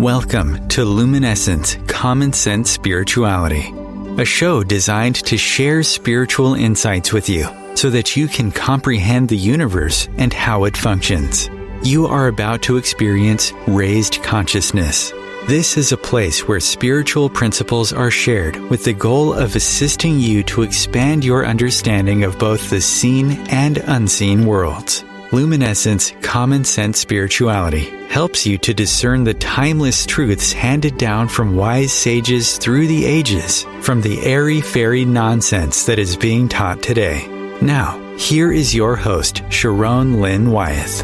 Welcome to Luminescence Common Sense Spirituality, a show designed to share spiritual insights with you so that you can comprehend the universe and how it functions. You are about to experience raised consciousness. This is a place where spiritual principles are shared with the goal of assisting you to expand your understanding of both the seen and unseen worlds. Luminescence Common Sense Spirituality helps you to discern the timeless truths handed down from wise sages through the ages, from the airy-fairy nonsense that is being taught today. Now, here is your host, Sharon Lynn Wyeth.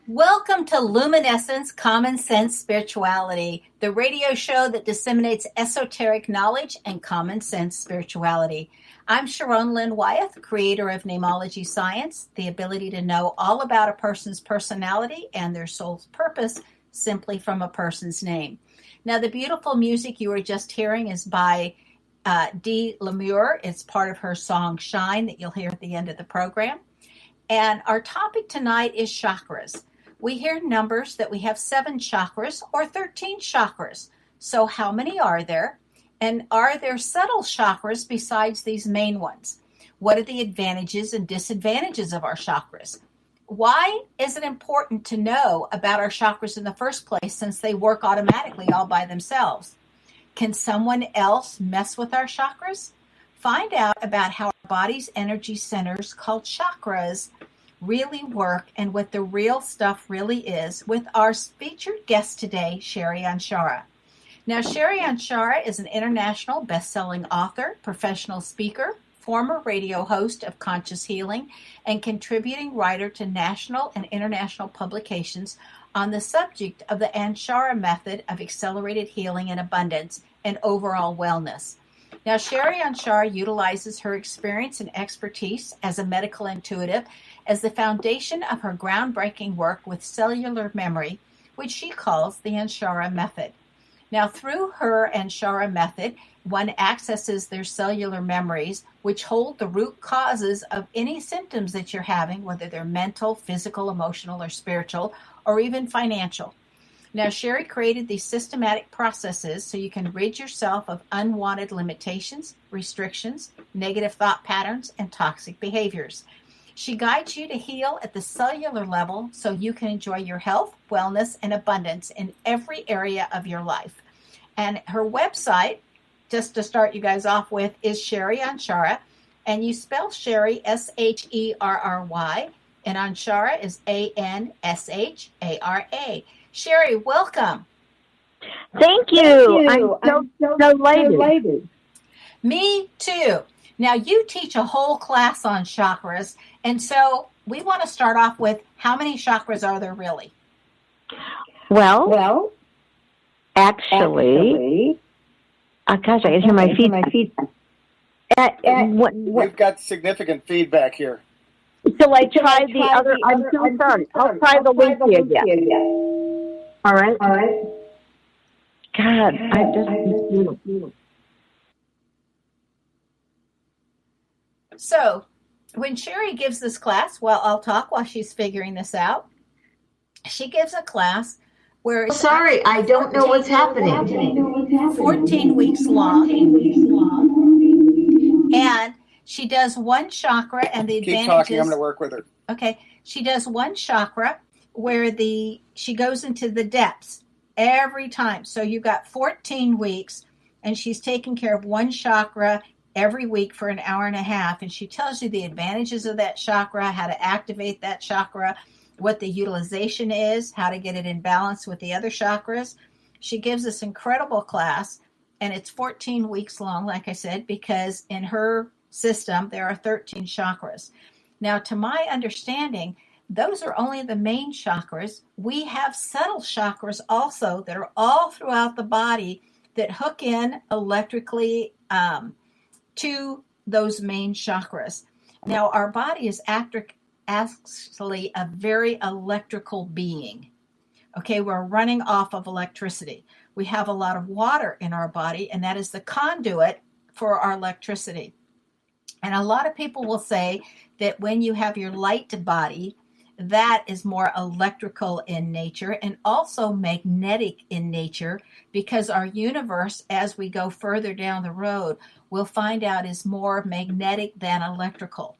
Welcome to Luminescence Common Sense Spirituality, the radio show that disseminates esoteric knowledge and common sense spirituality. I'm Sharon Lynn Wyeth, creator of Namology Science, the ability to know all about a person's personality and their soul's purpose simply from a person's name. Now, the beautiful music you were just hearing is by Dee Lamure. It's part of her song Shine that you'll hear at the end of the program. And our topic tonight is chakras. We hear numbers that we have 7 chakras or 13 chakras. So how many are there? And are there subtle chakras besides these main ones? What are the advantages and disadvantages of our chakras? Why is it important to know about our chakras in the first place since they work automatically all by themselves? Can someone else mess with our chakras? Find out about how our body's energy centers called chakras really work and what the real stuff really is with our featured guest today, Sherry Anchara. Now, Sherry Anchara is an international best-selling author, professional speaker, former radio host of Conscious Healing, and contributing writer to national and international publications on the subject of the Anchara method of accelerated healing and abundance and overall wellness. Now, Sherry Anchara utilizes her experience and expertise as a medical intuitive as the foundation of her groundbreaking work with cellular memory, which she calls the Anchara method. Now, through her Anchara method, one accesses their cellular memories, which hold the root causes of any symptoms that you're having, whether they're mental, physical, emotional, or spiritual, or even financial. Now, Sherry created these systematic processes so you can rid yourself of unwanted limitations, restrictions, negative thought patterns, and toxic behaviors. She guides you to heal at the cellular level so you can enjoy your health, wellness, and abundance in every area of your life. And her website, just to start you guys off with, is Sherry Anchara. And you spell Sherry, Sherry, and Anchara is Anshara. Sherry, welcome. Thank you. I'm so delighted. Me too. Now, you teach a whole class on chakras, and so we want to start off with how many chakras are there really? Well, actually, gosh, I can hear my feet. We've got significant feedback here. So I tried the other. I'm so sorry. I'll try the link again. All right. God, I just. So, when Sherry gives this class, well, I'll talk while she's figuring this out. She gives a class where it's sorry, I don't know what's happening. 14 weeks long. And she does one chakra and the advantages. Keep talking, I'm going to work with her. Okay. She does one chakra where she goes into the depths every time. So you've got 14 weeks and she's taking care of one chakra every week for an hour and a half. And she tells you the advantages of that chakra, how to activate that chakra, what the utilization is, how to get it in balance with the other chakras. She gives this incredible class, and it's 14 weeks long, like I said, because in her system, there are 13 chakras. Now, to my understanding, those are only the main chakras. We have subtle chakras also that are all throughout the body that hook in electrically to those main chakras. Now, our body is actually a very electrical being. Okay, we're running off of electricity. We have a lot of water in our body, and that is the conduit for our electricity. And a lot of people will say that when you have your light body, that is more electrical in nature and also magnetic in nature, because our universe, as we go further down the road, we'll find out is more magnetic than electrical.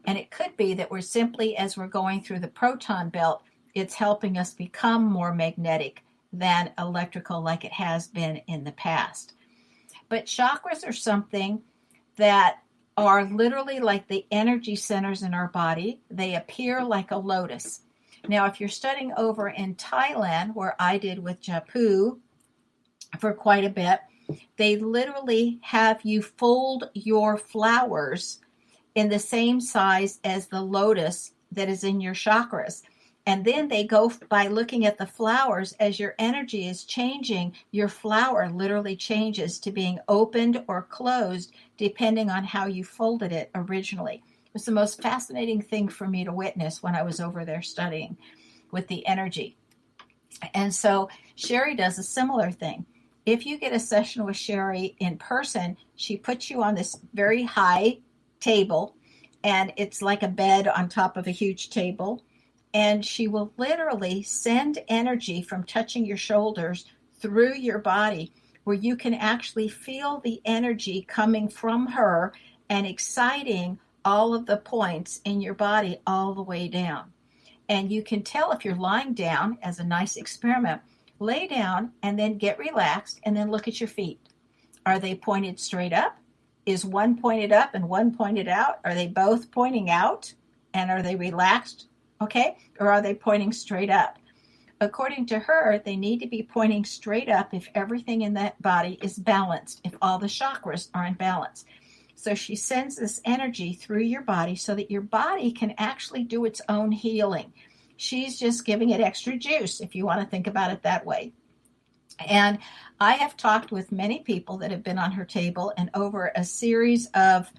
And it could be that we're simply, as we're going through the proton belt, it's helping us become more magnetic than electrical like it has been in the past. But chakras are something that are literally like the energy centers in our body. They appear like a lotus. Now, if you're studying over in Thailand, where I did with Japu for quite a bit, they literally have you fold your flowers in the same size as the lotus that is in your chakras. And then they go by looking at the flowers. As your energy is changing, your flower literally changes to being opened or closed depending on how you folded it originally. It was the most fascinating thing for me to witness when I was over there studying with the energy. And so Sherry does a similar thing. If you get a session with Sherry in person, she puts you on this very high table, and it's like a bed on top of a huge table. And she will literally send energy from touching your shoulders through your body, where you can actually feel the energy coming from her and exciting all of the points in your body all the way down. And you can tell if you're lying down, as a nice experiment, lay down and then get relaxed and then look at your feet. Are they pointed straight up? Is one pointed up and one pointed out? Are they both pointing out? And are they relaxed? Okay? Or are they pointing straight up? According to her, they need to be pointing straight up if everything in that body is balanced, if all the chakras are in balance. So she sends this energy through your body so that your body can actually do its own healing. She's just giving it extra juice, if you want to think about it that way. And I have talked with many people that have been on her table and over a series of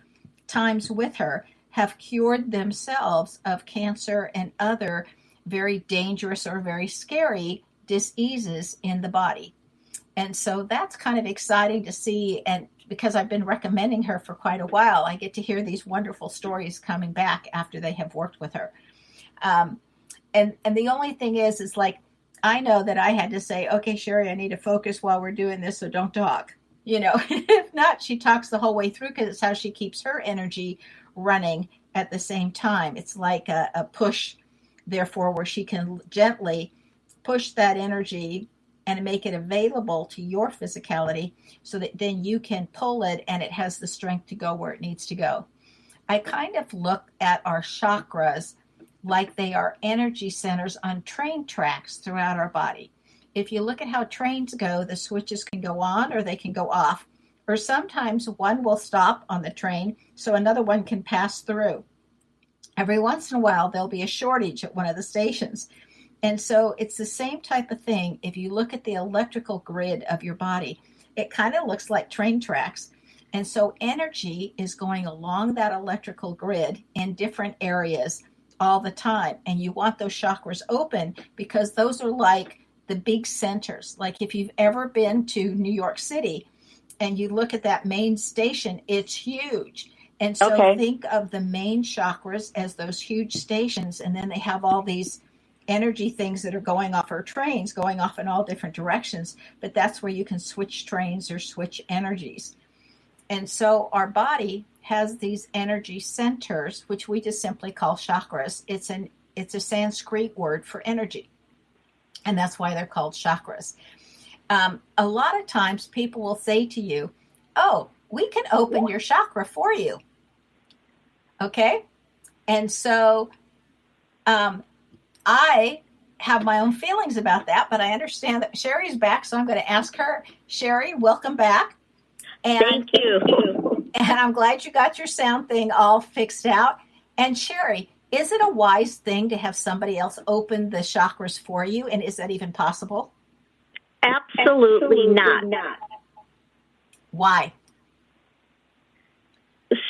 times with her have cured themselves of cancer and other very dangerous or very scary diseases in the body. And so that's kind of exciting to see. And because I've been recommending her for quite a while, I get to hear these wonderful stories coming back after they have worked with her. And the only thing is like, I know that I had to say, okay, Sherry, I need to focus while we're doing this, so don't talk. You know, if not, she talks the whole way through because it's how she keeps her energy running at the same time. It's like a push, therefore, where she can gently push that energy and make it available to your physicality so that then you can pull it and it has the strength to go where it needs to go. I kind of look at our chakras like they are energy centers on train tracks throughout our body. If you look at how trains go, the switches can go on or they can go off, or sometimes one will stop on the train so another one can pass through. Every once in a while, there'll be a shortage at one of the stations. And so it's the same type of thing. If you look at the electrical grid of your body, it kind of looks like train tracks. And so energy is going along that electrical grid in different areas all the time. And you want those chakras open because those are like the big centers. Like if you've ever been to New York City and you look at that main station, it's huge. And so think of the main chakras as those huge stations. And then they have all these energy things that are going off our trains, going off in all different directions. But that's where you can switch trains or switch energies. And so our body has these energy centers, which we just simply call chakras. It's a Sanskrit word for energy. And that's why they're called chakras. A lot of times people will say to you, oh, we can open your chakra for you. Okay? And so I have my own feelings about that, but I understand that Sherry's back, so I'm going to ask her. Sherry, welcome back. And, thank you. And I'm glad you got your sound thing all fixed out. And Sherry, is it a wise thing to have somebody else open the chakras for you? And is that even possible? Absolutely not. Why?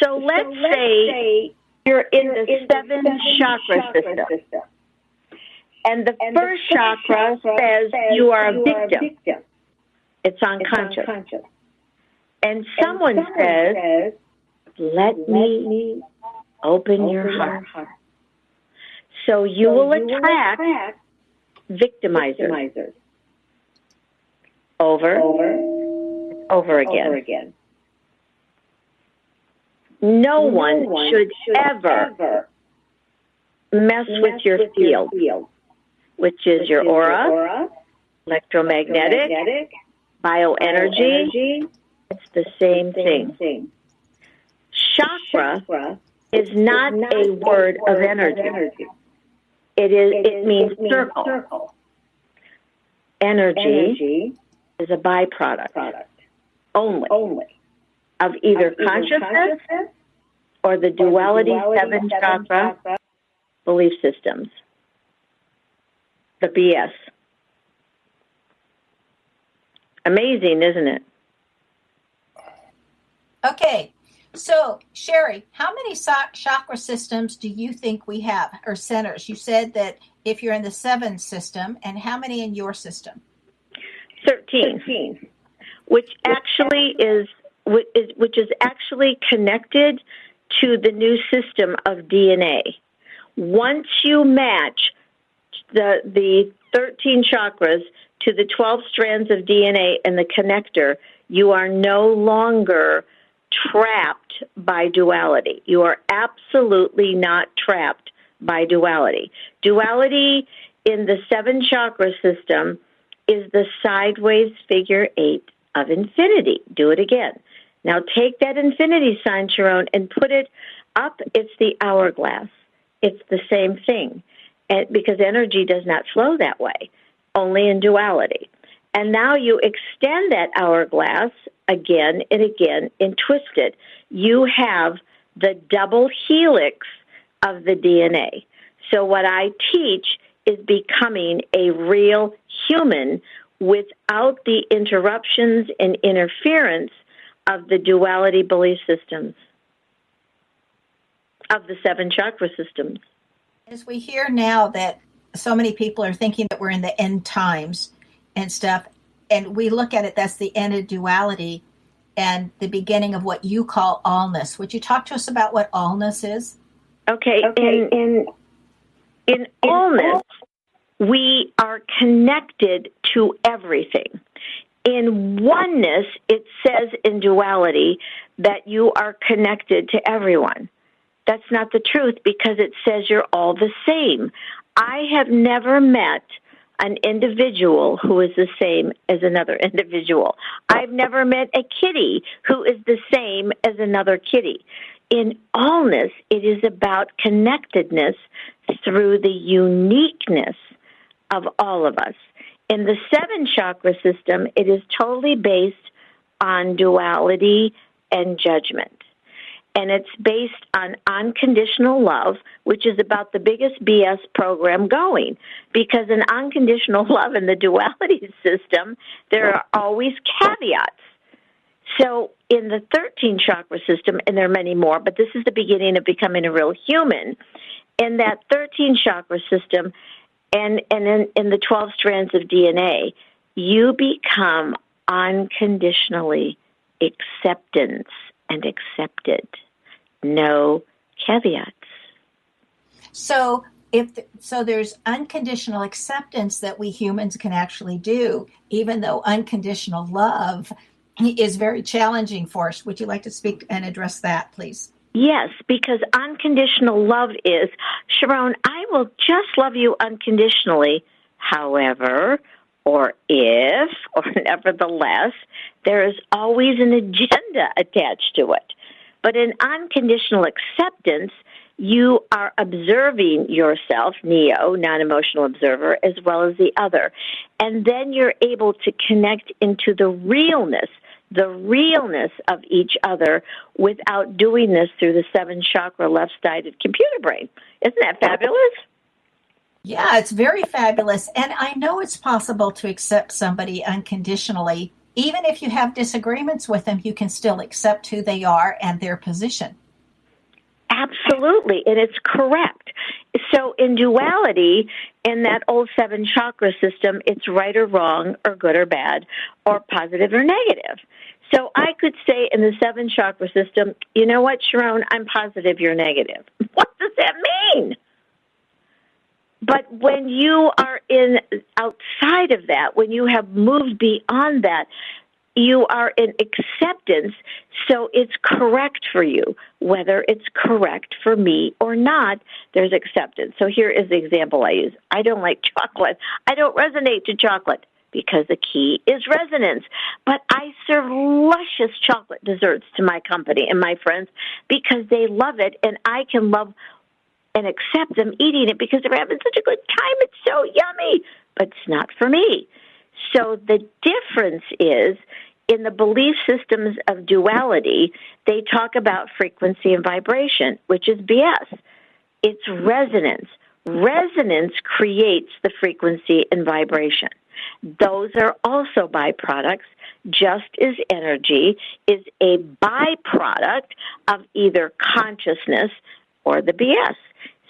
So let's say you're in the seven chakra system. And the first chakra says you are a victim. It's unconscious. And someone says, let me open your heart. So you will attract victimizers over again. No one should ever mess with your field, which is your aura, electromagnetic, bioenergy. It's the same thing. Chakra is not a word of energy. It means circle. Energy is a byproduct only of either consciousness or the duality seven chakra belief systems. The BS. Amazing, isn't it? Okay, so Sherry, how many chakra systems do you think we have, or centers? You said that if you're in the 7 system, and how many in your system? 13, which is actually connected to the new system of DNA. Once you match the 13 chakras to the 12 strands of DNA and the connector, you are no longer trapped by duality. You are absolutely not trapped by duality. Duality in the 7 chakra system is the sideways figure 8 of infinity. Do it again. Now take that infinity sign, Sharon, and put it up. It's the hourglass. It's the same thing, because energy does not flow that way, only in duality. And now you extend that hourglass again and again and twist it. You have the double helix of the DNA. So what I teach is becoming a real human without the interruptions and interference of the duality belief systems, of the 7 chakra systems. As we hear now that so many people are thinking that we're in the end times and stuff, and we look at it, that's the end of duality and the beginning of what you call allness. Would you talk to us about what allness is? Okay. In allness, we are connected to everything. In oneness, it says in duality that you are connected to everyone. That's not the truth, because it says you're all the same. I have never met an individual who is the same as another individual. I've never met a kitty who is the same as another kitty. In allness, it is about connectedness through the uniqueness of all of us. In the 7 chakra system, it is totally based on duality and judgment. And it's based on unconditional love, which is about the biggest BS program going. Because in unconditional love in the duality system, there are always caveats. So in the 13 chakra system, and there are many more, but this is the beginning of becoming a real human, in that 13 chakra system and in the 12 strands of DNA, you become unconditionally acceptance and accepted. No caveats. So there's unconditional acceptance that we humans can actually do, even though unconditional love is very challenging for us. Would you like to speak and address that, please? Yes, because unconditional love is, Sharon, I will just love you unconditionally. However, or if, or nevertheless, there is always an agenda attached to it. But in unconditional acceptance, you are observing yourself, Neo, non-emotional observer, as well as the other. And then you're able to connect into the realness of each other without doing this through the 7 chakra left-sided computer brain. Isn't that fabulous? Yeah, it's very fabulous. And I know it's possible to accept somebody unconditionally. Even if you have disagreements with them, you can still accept who they are and their position. Absolutely, and it's correct. So in duality, in that old 7 chakra system, it's right or wrong, or good or bad, or positive or negative. So I could say in the 7 chakra system, you know what, Sharon, I'm positive you're negative. What does that mean? But when you are outside of that, when you have moved beyond that, you are in acceptance, so it's correct for you. Whether it's correct for me or not, there's acceptance. So here is the example I use. I don't like chocolate. I don't resonate to chocolate because the key is resonance. But I serve luscious chocolate desserts to my company and my friends because they love it, and I can love and accept them eating it because they're having such a good time. It's so yummy, but it's not for me. So the difference is in the belief systems of duality, they talk about frequency and vibration, which is BS. It's resonance. Resonance creates the frequency and vibration. Those are also byproducts, just as energy is a byproduct of either consciousness or the BS.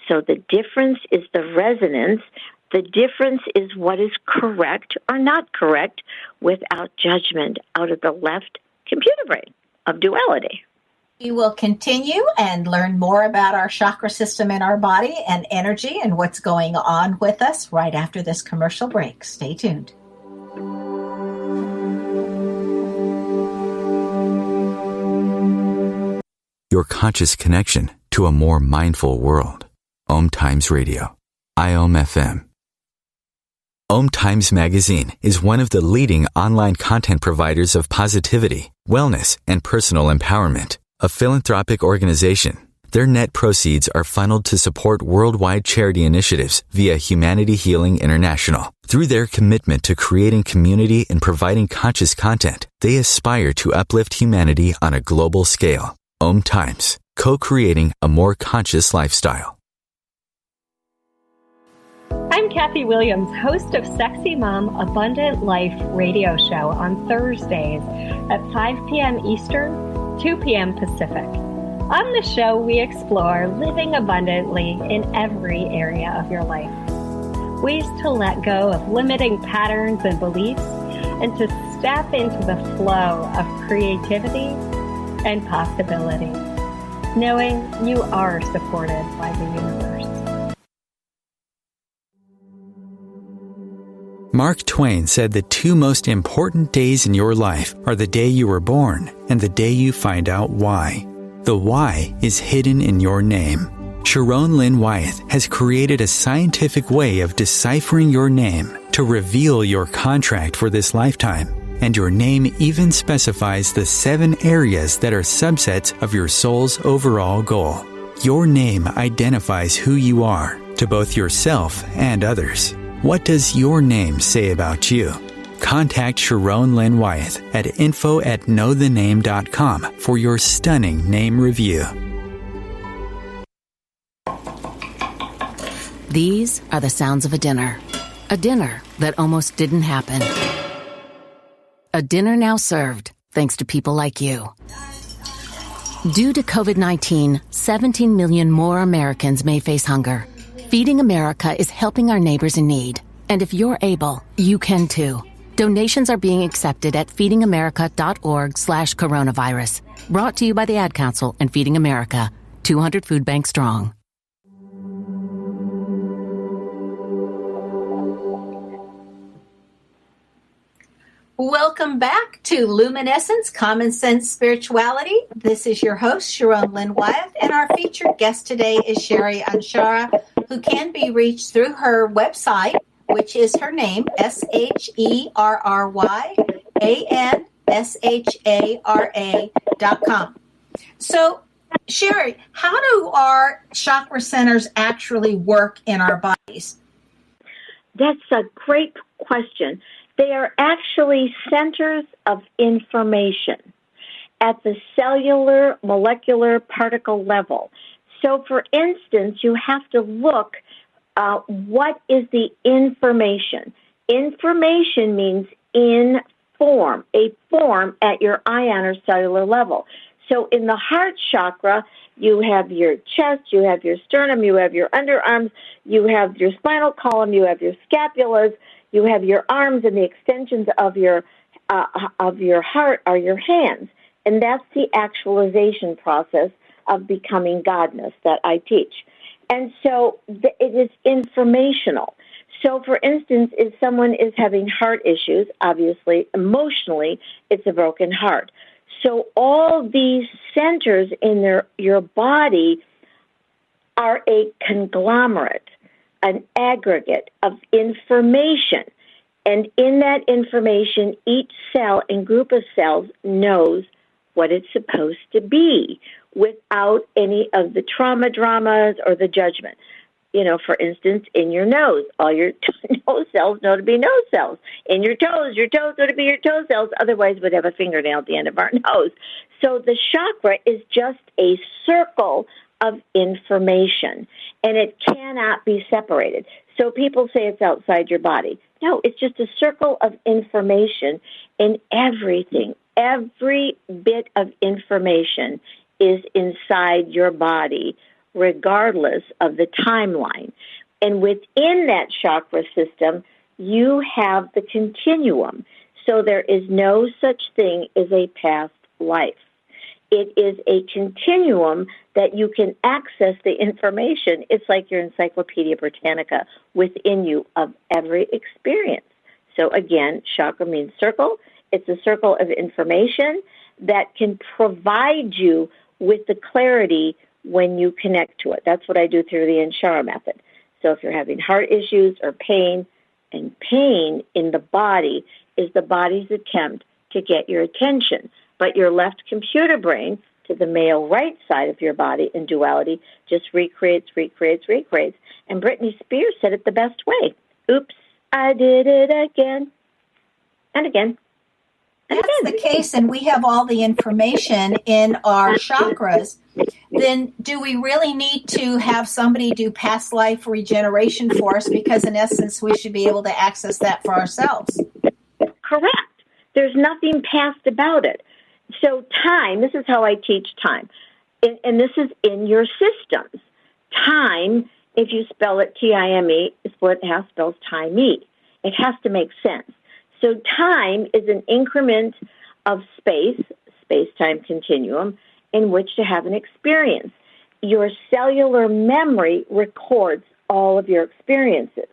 So the difference is the resonance. The difference is what is correct or not correct without judgment out of the left computer brain of duality. We will continue and learn more about our chakra system in our body and energy and what's going on with us right after this commercial break. Stay tuned. Your conscious connection to a more mindful world. Om Times Radio. IOM FM. Om Times Magazine is one of the leading online content providers of positivity, wellness, and personal empowerment. A philanthropic organization, their net proceeds are funneled to support worldwide charity initiatives via Humanity Healing International. Through their commitment to creating community and providing conscious content, they aspire to uplift humanity on a global scale. Om Times, co-creating a more conscious lifestyle. I'm Kathy Williams, host of Sexy Mom Abundant Life radio show on Thursdays at 5 p.m. Eastern, 2 p.m. Pacific. On the show, we explore living abundantly in every area of your life. Ways to let go of limiting patterns and beliefs and to step into the flow of creativity and possibility, knowing you are supported by the universe. Mark Twain said the two most important days in your life are the day you were born and the day you find out why. The why is hidden in your name. Sharon Lynn Wyeth has created a scientific way of deciphering your name to reveal your contract for this lifetime. And your name even specifies the 7 areas that are subsets of your soul's overall goal. Your name identifies who you are to both yourself and others. What does your name say about you? Contact Sharon Lynn Wyeth at info@knowthename.com for your stunning name review. These are the sounds of a dinner that almost didn't happen. A dinner now served, thanks to people like you. Due to COVID-19, 17 million more Americans may face hunger. Feeding America is helping our neighbors in need. And if you're able, you can too. Donations are being accepted at feedingamerica.org/coronavirus. Brought to you by the Ad Council and Feeding America, 200 Food Bank strong. Welcome back to Luminescence, Common Sense Spirituality. This is your host, Sharon Lynn Wyeth, and our featured guest today is Sherry Anshara, who can be reached through her website, which is her name, SherryanShara.com. So, Sherry, how do our chakra centers actually work in our bodies? That's a great question. They are actually centers of information at the cellular, molecular, particle level. So, for instance, you have to look what is the information. Information means in form, a form at your ion or cellular level. So in the heart chakra, you have your chest, you have your sternum, you have your underarms, you have your spinal column, you have your scapulas, you have your arms, and the extensions of your heart are your hands. And that's the actualization process of becoming godness that I teach. And so it is informational. So, for instance, if someone is having heart issues, obviously, emotionally, it's a broken heart. So all these centers in your body are a conglomerate, an aggregate of information. And in that information, each cell and group of cells knows what it's supposed to be without any of the trauma dramas or the judgment. You know, for instance, in your nose, all your nose cells know to be nose cells. In your toes know to be your toe cells. Otherwise, we'd have a fingernail at the end of our nose. So the chakra is just a circle of information, and it cannot be separated. So people say it's outside your body. No, it's just a circle of information, and everything, every bit of information is inside your body, regardless of the timeline. And within that chakra system, you have the continuum. So there is no such thing as a past life. It is a continuum that you can access the information. It's like your Encyclopedia Britannica within you of every experience. So again, chakra means circle. It's a circle of information that can provide you with the clarity when you connect to it. That's what I do through the Anshara method. So if you're having heart issues or pain, and pain in the body is the body's attempt to get your attention. But your left computer brain, to the male right side of your body in duality, just recreates. And Britney Spears said it the best way. Oops, I did it again and again. That's the case, and we have all the information in our chakras. Then do we really need to have somebody do past life regeneration for us? Because in essence, we should be able to access that for ourselves. Correct. There's nothing past about it. So time, this is how I teach time, and this is in your systems. Time, if you spell it T-I-M-E, is what it has spells time-e. It has to make sense. So time is an increment of space-time continuum, in which to have an experience. Your cellular memory records all of your experiences.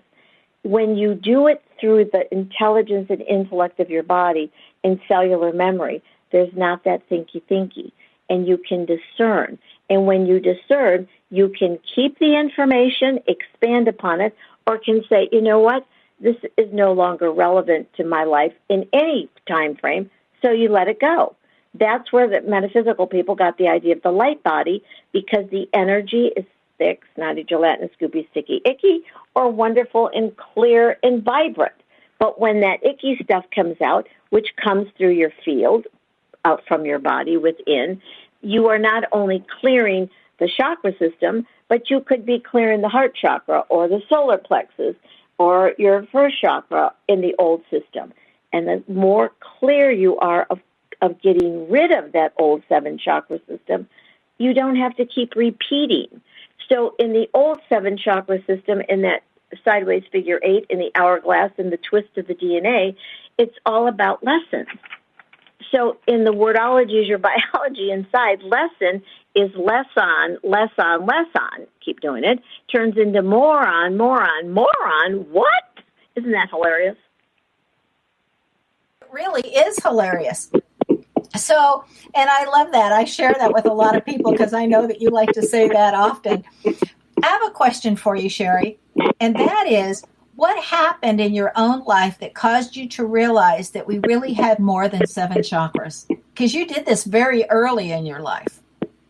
When you do it through the intelligence and intellect of your body in cellular memory, there's not that thinky, and you can discern. And when you discern, you can keep the information, expand upon it, or can say, you know what, this is no longer relevant to my life in any time frame, so you let it go. That's where the metaphysical people got the idea of the light body, because the energy is thick, snotty, gelatinous, goopy, sticky, icky, or wonderful and clear and vibrant. But when that icky stuff comes out, which comes through your field, out from your body within, you are not only clearing the chakra system, but you could be clearing the heart chakra or the solar plexus or your first chakra in the old system. And the more clear you are of getting rid of that old 7 chakra system, you don't have to keep repeating. So in the old 7 chakra system, in that sideways figure 8, in the hourglass, in the twist of the DNA, it's all about lessons. So in the wordology, your biology inside, lesson is less on, keep doing it, turns into more on. What? Isn't that hilarious? It really is hilarious. So, and I love that. I share that with a lot of people because I know that you like to say that often. I have a question for you, Sherry, and that is, what happened in your own life that caused you to realize that we really had more than 7 chakras? Because you did this very early in your life.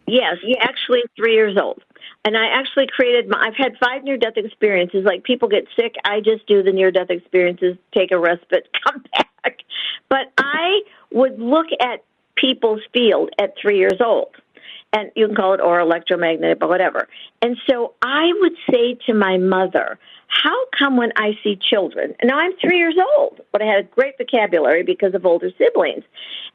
Yes, actually 3 years old. And I actually I've had 5 near-death experiences. Like, people get sick, I just do the near-death experiences, take a respite, come back. But I would look at people's field at 3 years old. And you can call it or electromagnetic, but whatever. And so I would say to my mother, how come when I see children, and now I'm 3 years old, but I had a great vocabulary because of older siblings,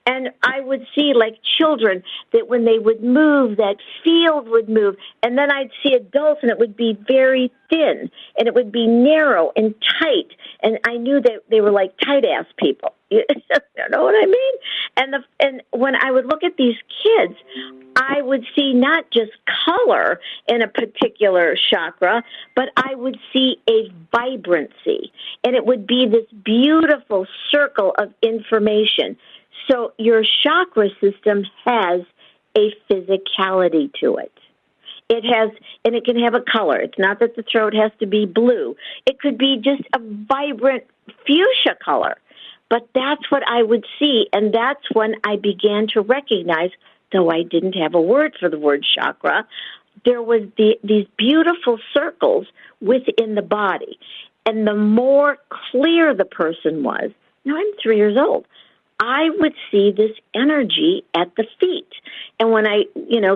and I would see, like, children that when they would move, that field would move, and then I'd see adults, and it would be very thin, and it would be narrow and tight, and I knew that they were like tight-ass people. You know what I mean? And when I would look at these kids, I would see not just color in a particular chakra, but I would see a vibrancy, and it would be this beautiful circle of information. So your chakra system has a physicality to it. It has, and it can have a color. It's not that the throat has to be blue. It could be just a vibrant fuchsia color. But that's what I would see, and that's when I began to recognize, though I didn't have a word for the word chakra, there was these beautiful circles within the body. And the more clear the person was, now I'm 3 years old, I would see this energy at the feet. And when I,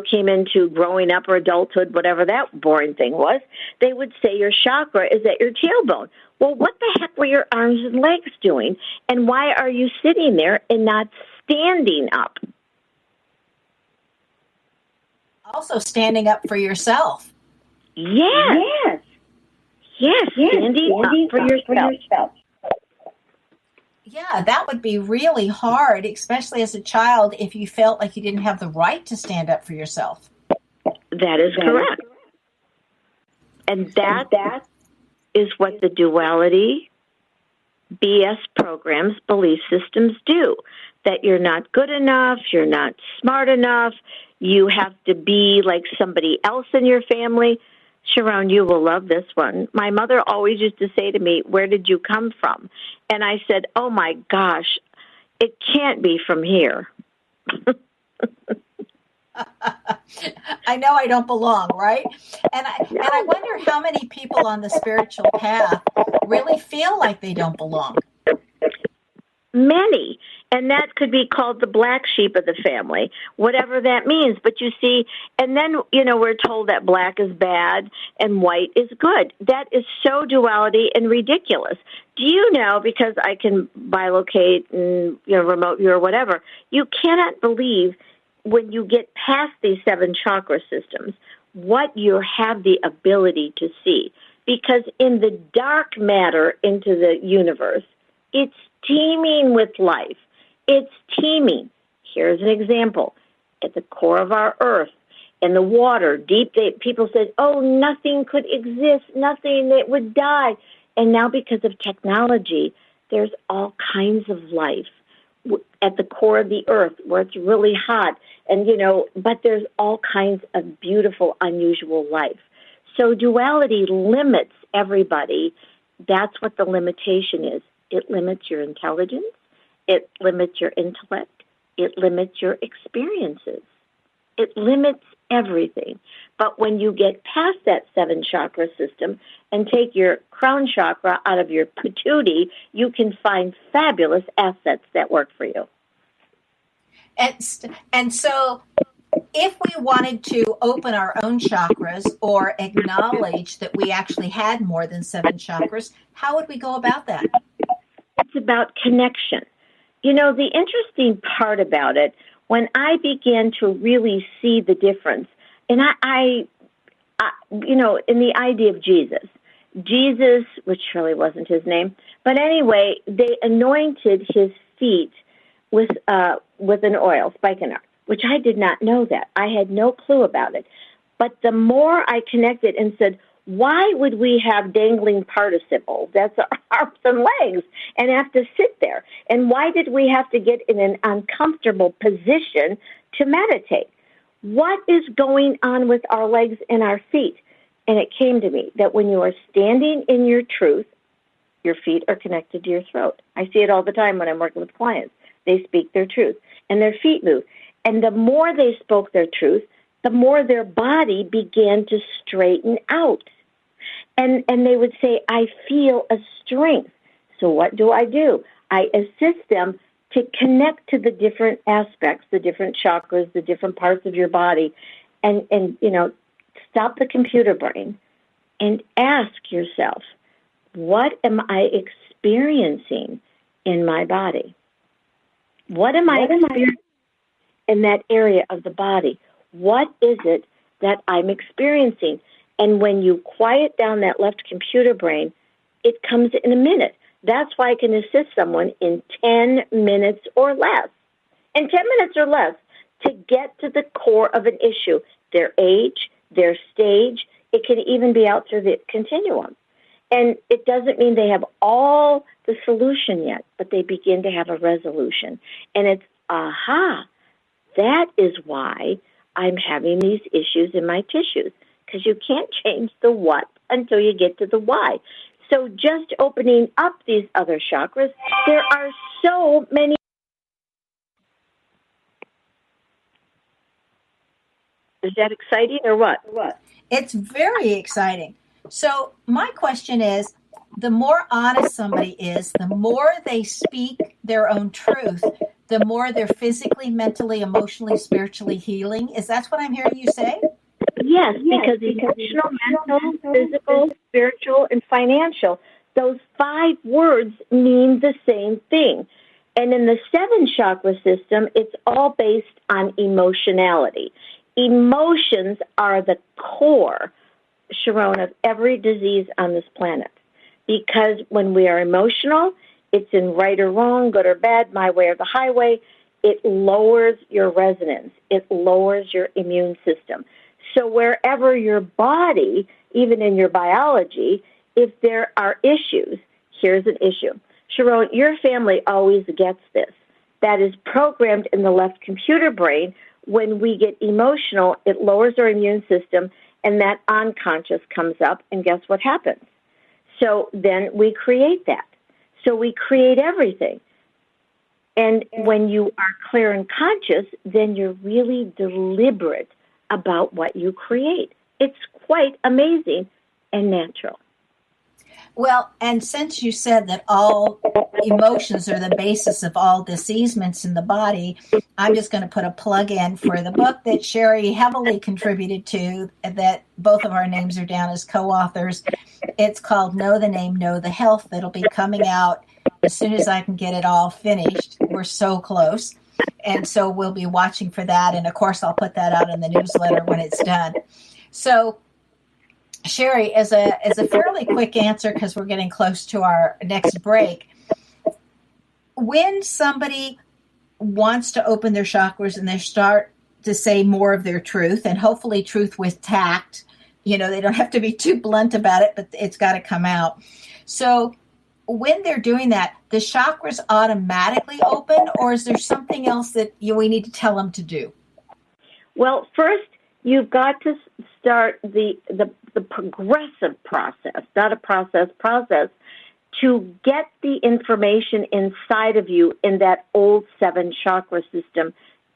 came into growing up or adulthood, whatever that boring thing was, they would say your chakra is at your tailbone. Well, what the heck were your arms and legs doing? And why are you sitting there and not standing up? Also standing up for yourself. Yes. Standing up for yourself. Yeah, that would be really hard, especially as a child, if you felt like you didn't have the right to stand up for yourself. That is correct. And that is what the duality, BS programs, belief systems do. That you're not good enough, you're not smart enough, you have to be like somebody else in your family. Sharon, you will love this one. My mother always used to say to me, "Where did you come from?" And I said, "Oh my gosh, it can't be from here." I know I don't belong, right? And I wonder how many people on the spiritual path really feel like they don't belong. Many. And that could be called the black sheep of the family, whatever that means. But you see, and then, we're told that black is bad and white is good. That is so duality and ridiculous. Do you know, because I can bilocate and, remote view or whatever, you cannot believe when you get past these 7 chakra systems, what you have the ability to see. Because in the dark matter into the universe, it's teeming with life. It's teeming. Here's an example. At the core of our earth, in the water, deep, people said, oh, nothing could exist, nothing, it would die. And now because of technology, there's all kinds of life at the core of the earth where it's really hot. And, but there's all kinds of beautiful, unusual life. So duality limits everybody. That's what the limitation is. It limits your intelligence. It limits your intellect. It limits your experiences. It limits everything. But when you get past that 7 chakra system and take your crown chakra out of your patootie, you can find fabulous assets that work for you. And so if we wanted to open our own chakras or acknowledge that we actually had more than 7 chakras, how would we go about that? It's about connection. The interesting part about it, when I began to really see the difference, and I in the idea of Jesus, which really wasn't his name, but anyway, they anointed his feet with an oil, spikenard, which I did not know that. I had no clue about it. But the more I connected and said, why would we have dangling participles? That's our arms and legs and have to sit there. And why did we have to get in an uncomfortable position to meditate? What is going on with our legs and our feet? And it came to me that when you are standing in your truth, your feet are connected to your throat. I see it all the time when I'm working with clients. They speak their truth and their feet move. And the more they spoke their truth, the more their body began to straighten out. And they would say, I feel a strength. So what do? I assist them to connect to the different aspects, the different chakras, the different parts of your body, and stop the computer brain and ask yourself, what am I experiencing in my body? What am I experiencing in that area of the body? What is it that I'm experiencing? And when you quiet down that left computer brain, it comes in a minute. That's why I can assist someone in 10 minutes or less. And 10 minutes or less to get to the core of an issue, their age, their stage. It can even be out through the continuum. And it doesn't mean they have all the solution yet, but they begin to have a resolution. And it's, that is why I'm having these issues in my tissues, because you can't change the what until you get to the why. So just opening up these other chakras, there are so many. Is that exciting or what? It's very exciting. So my question is, the more honest somebody is, the more they speak their own truth, the more they're physically, mentally, emotionally, spiritually healing. Is that what I'm hearing you say? Yes, because emotional, mental, physical, spiritual, and financial, those 5 words mean the same thing. And in the 7 chakra system, it's all based on emotionality. Emotions are the core, Sharon, of every disease on this planet. Because when we are emotional, it's in right or wrong, good or bad, my way or the highway. It lowers your resonance. It lowers your immune system. So wherever your body, even in your biology, if there are issues, here's an issue. Sharon, your family always gets this. That is programmed in the left computer brain. When we get emotional, it lowers our immune system, and that unconscious comes up, and guess what happens? So then we create that. So we create everything. And when you are clear and conscious, then you're really deliberate about what you create. It's quite amazing and natural. Well, and since you said that all emotions are the basis of all diseasements in the body, I'm just going to put a plug in for the book that Sherry heavily contributed to, that both of our names are down as co-authors. It's called Know the Name, Know the Health. That'll be coming out as soon as I can get it all finished. We're so close. And so we'll be watching for that. And of course, I'll put that out in the newsletter when it's done. So Sherry, as a fairly quick answer, because we're getting close to our next break, when somebody wants to open their chakras and they start to say more of their truth, and hopefully truth with tact, they don't have to be too blunt about it, but it's got to come out. So when they're doing that, the chakras automatically open, or is there something else that we need to tell them to do? Well, first, you've got to start the progressive process, not a process, to get the information inside of you in that old 7 chakra system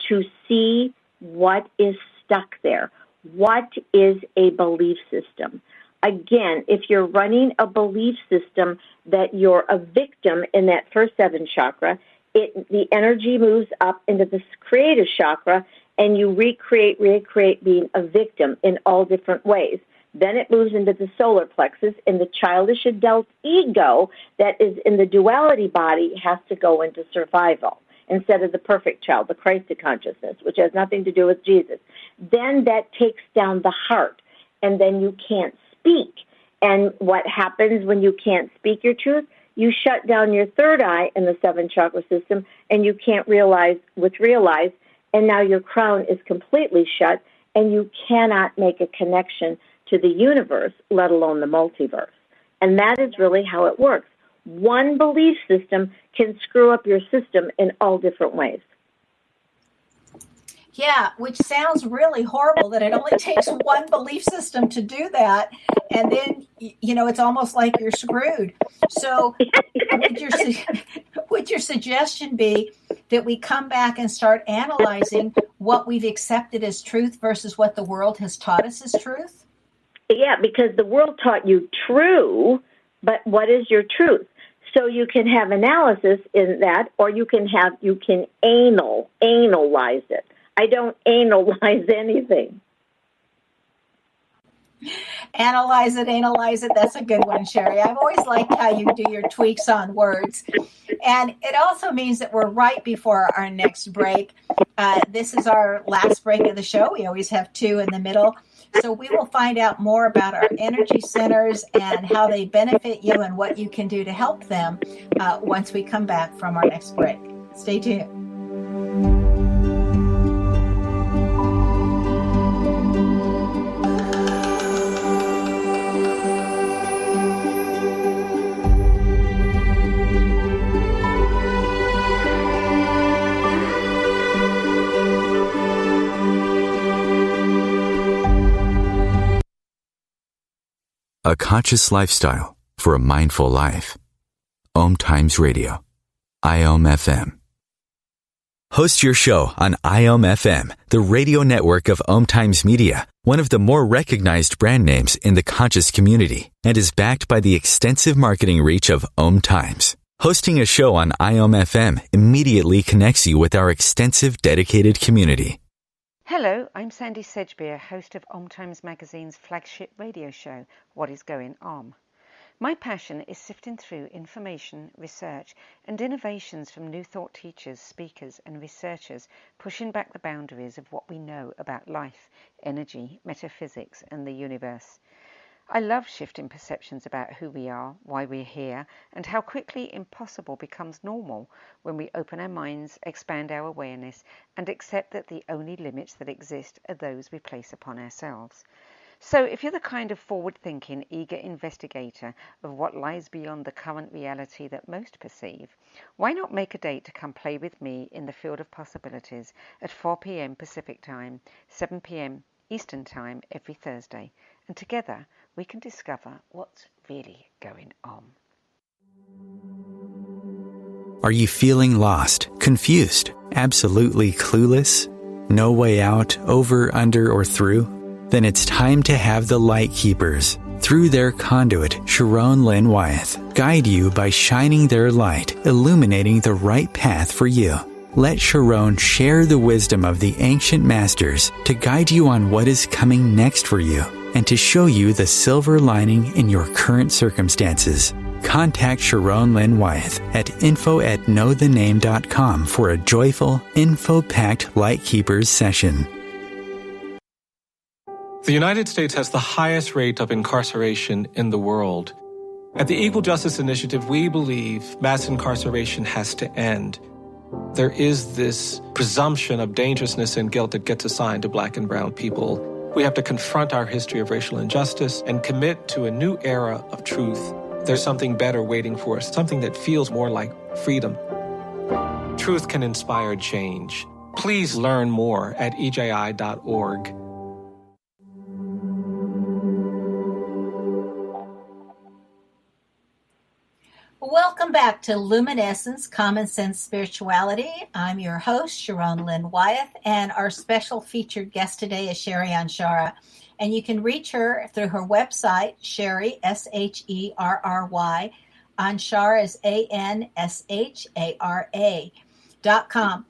to see what is stuck there. What is a belief system? Again, if you're running a belief system that you're a victim in that first 7 chakra, the energy moves up into the creative chakra, and you recreate being a victim in all different ways. Then it moves into the solar plexus, and the childish adult ego that is in the duality body has to go into survival instead of the perfect child, the Christ consciousness, which has nothing to do with Jesus. Then that takes down the heart, and then you can't speak. And what happens when you can't speak your truth? You shut down your third eye in the 7 chakra system, and you can't realize, and now your crown is completely shut, and you cannot make a connection to the universe, let alone the multiverse. And that is really how it works. One belief system can screw up your system in all different ways. Yeah, which sounds really horrible that it only takes one belief system to do that. And then, it's almost like you're screwed. So would your suggestion be that we come back and start analyzing what we've accepted as truth versus what the world has taught us as truth? Yeah, because the world taught you true, but what is your truth? So you can have analysis in that, or you can analyze it. I don't analyze anything. Analyze it. That's a good one, Sherry. I've always liked how you do your tweaks on words. And it also means that we're right before our next break. This is our last break of the show. We always have two in the middle. So we will find out more about our energy centers and how they benefit you and what you can do to help them once we come back from our next break. Stay tuned. A conscious lifestyle for a mindful life. Om Times Radio. IOM FM. Host your show on IOM FM, the radio network of Om Times Media, one of the more recognized brand names in the conscious community, and is backed by the extensive marketing reach of Om Times. Hosting a show on IOM FM immediately connects you with our extensive dedicated community. Hello, I'm Sandy Sedgbeer, host of Om Times Magazine's flagship radio show, What is Going Om. My passion is sifting through information, research, and innovations from new thought teachers, speakers, and researchers pushing back the boundaries of what we know about life, energy, metaphysics, and the universe. I love shifting perceptions about who we are, why we're here, and how quickly impossible becomes normal when we open our minds, expand our awareness, and accept that the only limits that exist are those we place upon ourselves. So if you're the kind of forward-thinking, eager investigator of what lies beyond the current reality that most perceive, why not make a date to come play with me in the field of possibilities at 4 p.m. Pacific Time, 7 p.m. Eastern Time every Thursday, and together we can discover what's really going on. Are you feeling lost, confused, absolutely clueless? No way out, over, under, or through? Then it's time to have the Light Keepers, through their conduit, Sharon Lynn Wyeth, guide you by shining their light, illuminating the right path for you. Let Sharon share the wisdom of the ancient masters to guide you on what is coming next for you and to show you the silver lining in your current circumstances. Contact Sharon Lynn Wyeth at info@knowthename.com for a joyful, info-packed Light Keepers session. The United States has the highest rate of incarceration in the world. At the Equal Justice Initiative, we believe mass incarceration has to end. There is this presumption of dangerousness and guilt that gets assigned to Black and brown people. We have to confront our history of racial injustice and commit to a new era of truth. There's something better waiting for us, something that feels more like freedom. Truth can inspire change. Please learn more at EJI.org. Welcome back to Luminescence, Common Sense Spirituality. I'm your host, Sharon Lynn Wyeth, and our special featured guest today is Sherry Anshara. And you can reach her through her website, Sherry, Sherry, Anshara is ANSHARA.com.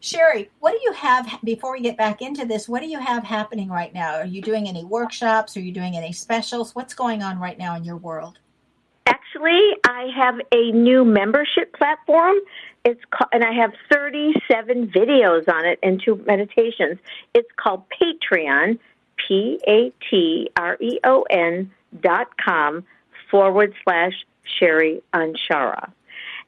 Sherry, what do you have, before we get back into this, what do you have happening right now? Are you doing any workshops? Are you doing any specials? What's going on right now in your world? Actually, I have a new membership platform. And I have 37 videos on it and 2 meditations. It's called Patreon, patreon.com/Sherry Anshara.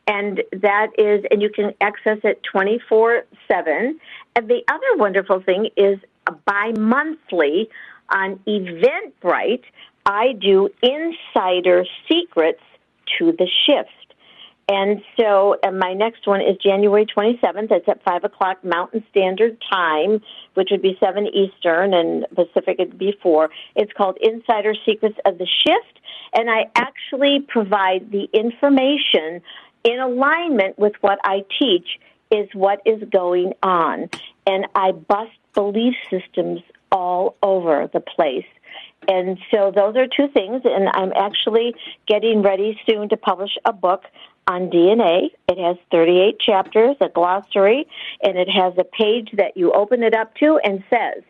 And that is, and you can access it 24/7. And the other wonderful thing is bi-monthly on Eventbrite, I do insider secrets to the shift. And so my next one is January 27th. It's at 5 o'clock Mountain Standard Time, which would be 7 Eastern, and Pacific would be 4. It's called Insider Secrets of the Shift. And I actually provide the information in alignment with what I teach is what is going on. And I bust belief systems all over the place. And so those are 2 things, and I'm actually getting ready soon to publish a book on DNA. It has 38 chapters, a glossary, and it has a page that you open it up to and says,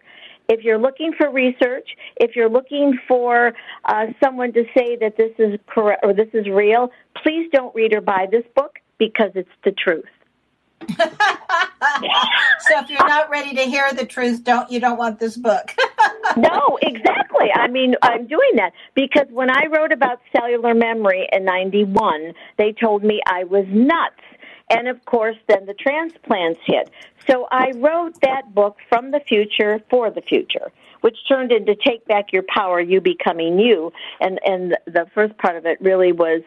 If you're looking for research, if you're looking for someone to say that this is correct or this is real, please don't read or buy this book because it's the truth. So if you're not ready to hear the truth, you don't want this book. No, exactly. I mean, I'm doing that because when I wrote about cellular memory in 91, they told me I was nuts. And, of course, then the transplants hit. So I wrote that book From the Future for the Future, which turned into Take Back Your Power, You Becoming You. And the first part of it really was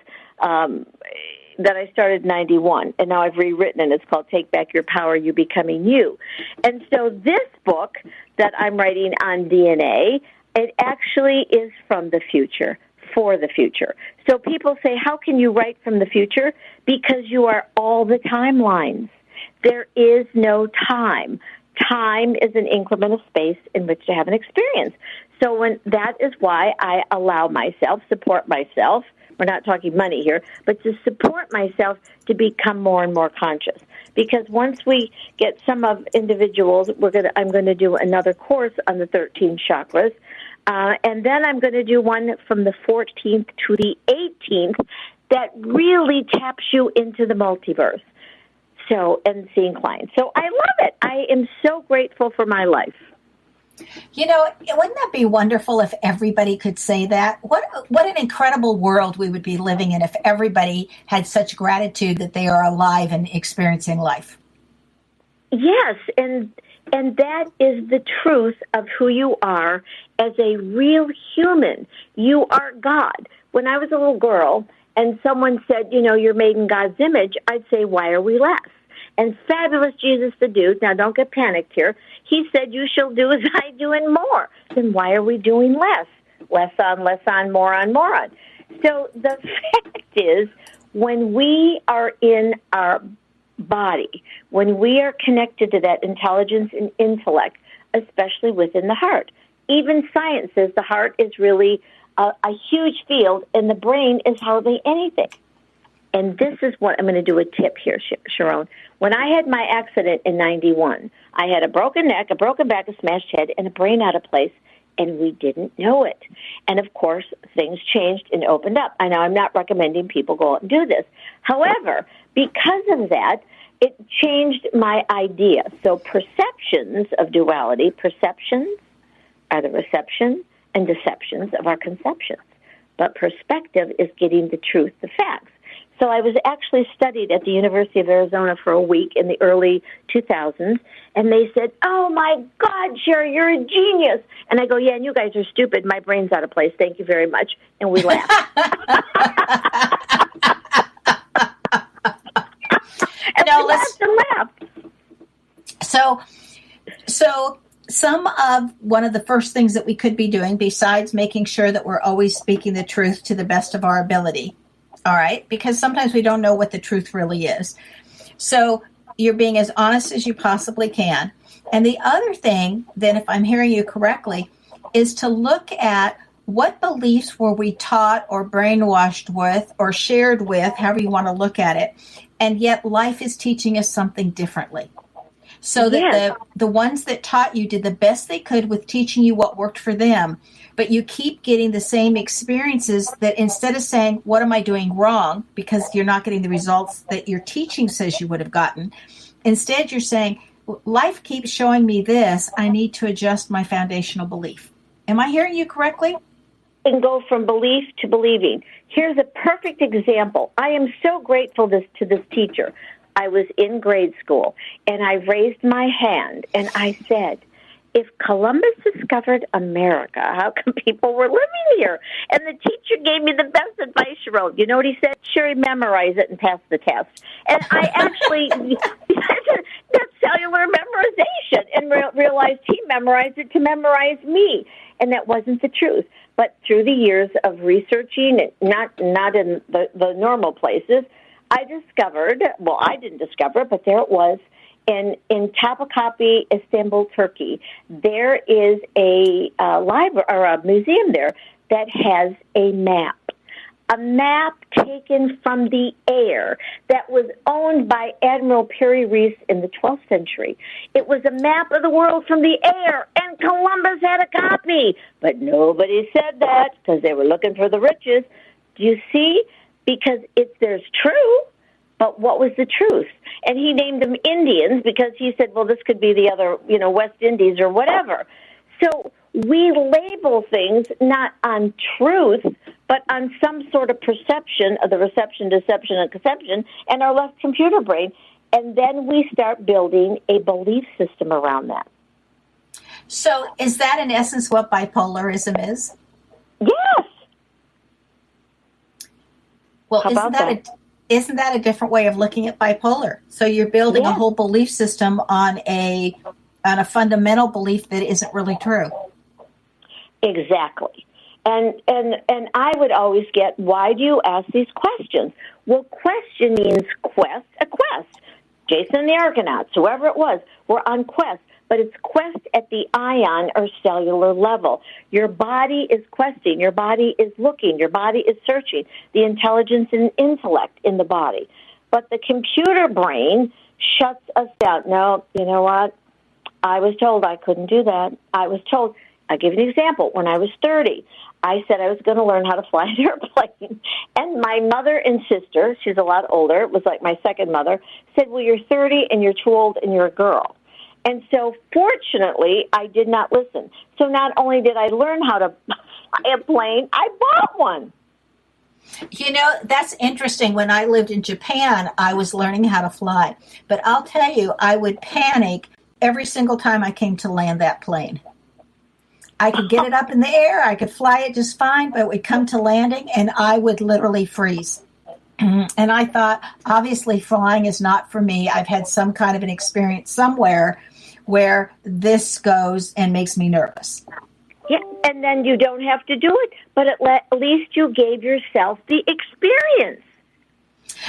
that I started in 91, and now I've rewritten it. It's called Take Back Your Power, You Becoming You. And so this book that I'm writing on DNA, it actually is from the future, for the future. So people say, how can you write from the future? Because you are all the timelines. There is no time. Time is an increment of space in which to have an experience. So that is why I allow myself, support myself. We're not talking money here, but to support myself to become more and more conscious. Because once we get some of individuals, I'm going to do another course on the 13 chakras, and then I'm going to do one from the 14th to the 18th that really taps you into the multiverse. And seeing clients. So I love it. I am so grateful for my life. You know, wouldn't that be wonderful if everybody could say that? What an incredible world we would be living in if everybody had such gratitude that they are alive and experiencing life. Yes, and that is the truth of who you are as a real human. You are God. When I was a little girl and someone said, you're made in God's image, I'd say, why are we less? And fabulous Jesus the dude, now don't get panicked here, he said, you shall do as I do and more. Then why are we doing less? Less on, more on, more on. So the fact is, when we are in our body, when we are connected to that intelligence and intellect, especially within the heart, even science says the heart is really a huge field and the brain is hardly anything. And this is what I'm going to do a tip here, Sharon. When I had my accident in 91, I had a broken neck, a broken back, a smashed head, and a brain out of place, and we didn't know it. And, of course, things changed and opened up. I know I'm not recommending people go out and do this. However, because of that, it changed my idea. So perceptions of duality, perceptions are the reception and deceptions of our conceptions. But perspective is getting the truth, the facts. So I was actually studied at the University of Arizona for a week in the early 2000s, and they said, oh, my God, Sherry, you're a genius. And I go, yeah, and you guys are stupid. My brain's out of place. Thank you very much. And we laughed. And we laughed and laughed. So one of the first things that we could be doing, besides making sure that we're always speaking the truth to the best of our ability, all right, because sometimes we don't know what the truth really is. So you're being as honest as you possibly can. And the other thing, then, if I'm hearing you correctly, is to look at what beliefs were we taught or brainwashed with or shared with, however you want to look at it, and yet life is teaching us something differently. So that the ones that taught you did the best they could with teaching you what worked for them, but you keep getting the same experiences that instead of saying, what am I doing wrong? Because you're not getting the results that your teaching says you would have gotten. Instead, you're saying, life keeps showing me this. I need to adjust my foundational belief. Am I hearing you correctly? And go from belief to believing. Here's a perfect example. I am so grateful to this teacher. I was in grade school, and I raised my hand, and I said, if Columbus discovered America, how come people were living here? And the teacher gave me the best advice, Sharon. You know what he said? Sherry, memorize it and pass the test. And I actually, that's cellular memorization, and realized he memorized it to memorize me. And that wasn't the truth. But through the years of researching, not in the normal places, I discovered, well, I didn't discover it, but there it was, in Topkapi, Istanbul, Turkey. There is a library or a museum there that has a map a map taken from the air that was owned by Admiral Perry Reese in the 12th century. It was a map of the world from the air, and Columbus had a copy. But nobody said that because they were looking for the riches. Do you see? Because there's true, but what was the truth? And he named them Indians because he said, well, this could be the other, West Indies or whatever. So we label things not on truth, but on some sort of perception of the reception, deception, and conception in our left computer brain, and then we start building a belief system around that. So is that in essence what bipolarism is? Yes. Well, isn't that a different way of looking at bipolar? So you're building a whole belief system on a fundamental belief that isn't really true. Exactly. And I would always get, why do you ask these questions? Well, question means quest, a quest. Jason and the Argonauts, whoever it was, were on quest. But it's quest at the ion or cellular level. Your body is questing. Your body is looking. Your body is searching. The intelligence and intellect in the body. But the computer brain shuts us down. No, you know what? I was told I couldn't do that. I was told. I'll give you an example. When I was 30, I said I was going to learn how to fly an airplane. And my mother and sister, she's a lot older, it was like my second mother, said, well, you're 30 and you're too old and you're a girl. And so, fortunately, I did not listen. So not only did I learn how to fly a plane, I bought one. That's interesting. When I lived in Japan, I was learning how to fly. But I'll tell you, I would panic every single time I came to land that plane. I could get it up in the air, I could fly it just fine, but it would come to landing, and I would literally freeze. And I thought, obviously, flying is not for me. I've had some kind of an experience somewhere where this goes and makes me nervous. Yeah, and then you don't have to do it, but at least you gave yourself the experience.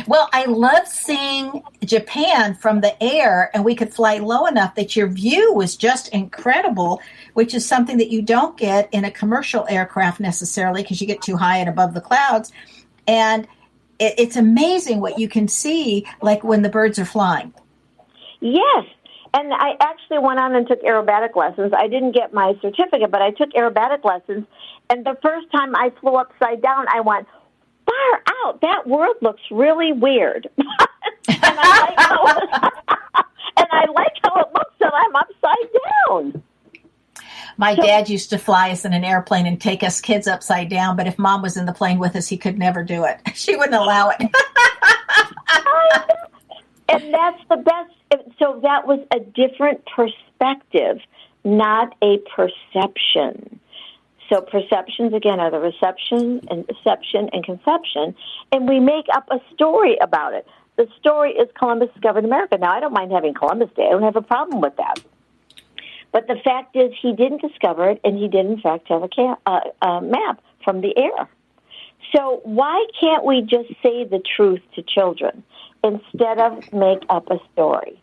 Well, I love seeing Japan from the air, and we could fly low enough that your view was just incredible, which is something that you don't get in a commercial aircraft necessarily because you get too high and above the clouds. And it's amazing what you can see, like when the birds are flying. Yes. And I actually went on and took aerobatic lessons. I didn't get my certificate, but I took aerobatic lessons. And the first time I flew upside down, I went, far out, that world looks really weird. and I like how it looks that I'm upside down. My dad used to fly us in an airplane and take us kids upside down, but if Mom was in the plane with us, he could never do it. She wouldn't allow it. And that's the best. So that was a different perspective, not a perception. So perceptions, again, are the reception and deception and conception, and we make up a story about it. The story is Columbus discovered America. Now, I don't mind having Columbus Day. I don't have a problem with that. But the fact is he didn't discover it, and he did, in fact, have a map from the air. So why can't we just say the truth to children instead of make up a story?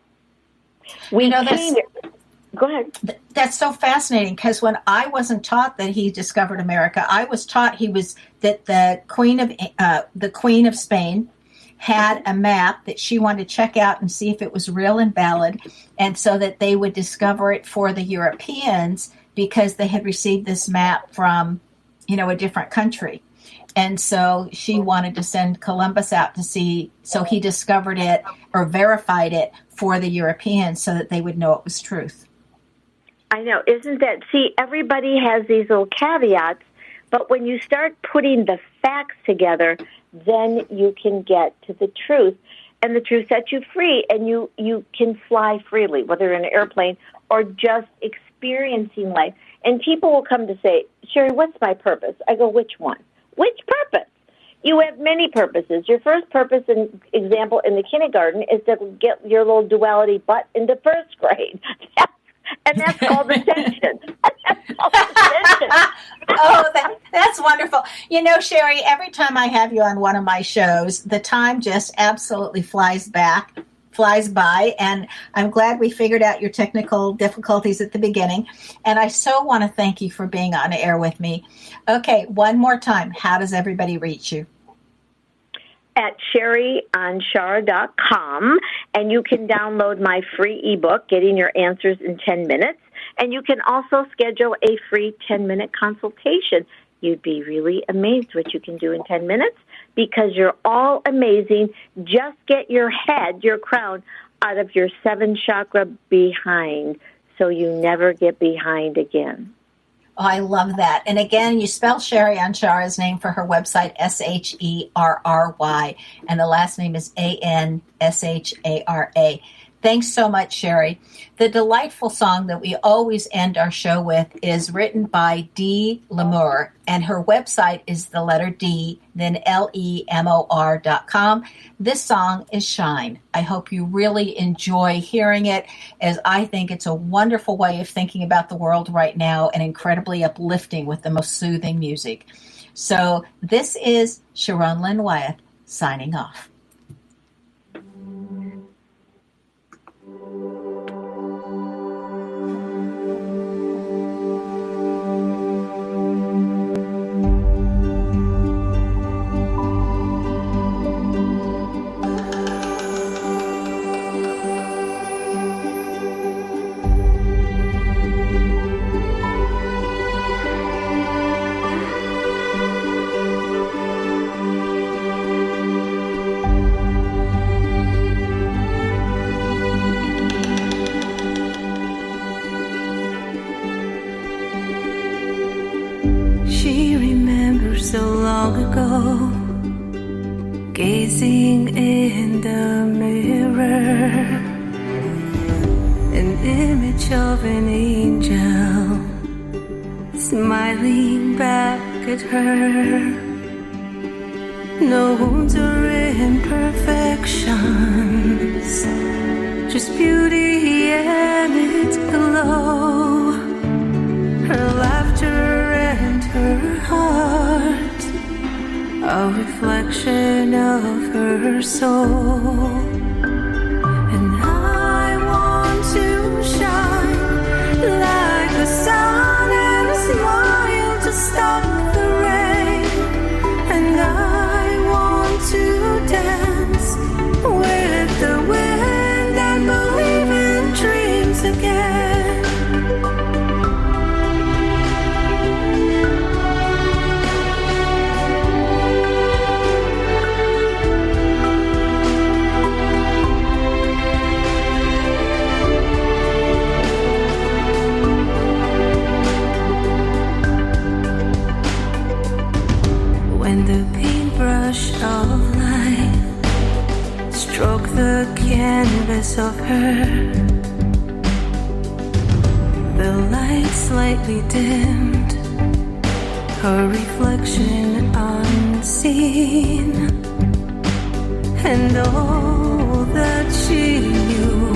Go ahead. That's so fascinating because when I wasn't taught that he discovered America, I was taught that the Queen of Spain had a map that she wanted to check out and see if it was real and valid, and so that they would discover it for the Europeans because they had received this map from, a different country. And so she wanted to send Columbus out to see, so he discovered it or verified it for the Europeans so that they would know it was truth. I know. Isn't that, everybody has these little caveats, but when you start putting the facts together, then you can get to the truth, and the truth sets you free, and you can fly freely, whether in an airplane or just experiencing life. And people will come to say, Sherry, what's my purpose? I go, which one? Which purpose? You have many purposes. Your first purpose, in example, in the kindergarten is to get your little duality butt into first grade. And that's called ascension. That's wonderful. Sherry, every time I have you on one of my shows, the time just absolutely flies by, and I'm glad we figured out your technical difficulties at the beginning, and I so want to thank you for being on air with me. Okay, one more time, how does everybody reach you? at sherryonshar.com, and you can download my free ebook, Getting Your Answers in 10 Minutes, and you can also schedule a free 10-minute consultation. You'd be really amazed what you can do in 10 minutes because you're all amazing. Just get your head, your crown, out of your 7th chakra behind so you never get behind again. Oh, I love that. And again, you spell Sherry Anshar's name for her website, Sherry, and the last name is Anshara. Thanks so much, Sherry. The delightful song that we always end our show with is written by Dee Lemur, and her website is the letter D, then LEMOR.com. This song is Shine. I hope you really enjoy hearing it, as I think it's a wonderful way of thinking about the world right now and incredibly uplifting with the most soothing music. So this is Sharon Lynn Wyeth signing off. So long ago, gazing in the mirror, an image of an angel smiling back at her. No wounds or imperfections, just beauty and its glow. Her laughter and her heart, a reflection of her soul. And I want to shine like the sun and smile to stop the rain. And I want to dance with the wind and believe in dreams again. Of life stroke the canvas of her, the light slightly dimmed, her reflection unseen, and all that she knew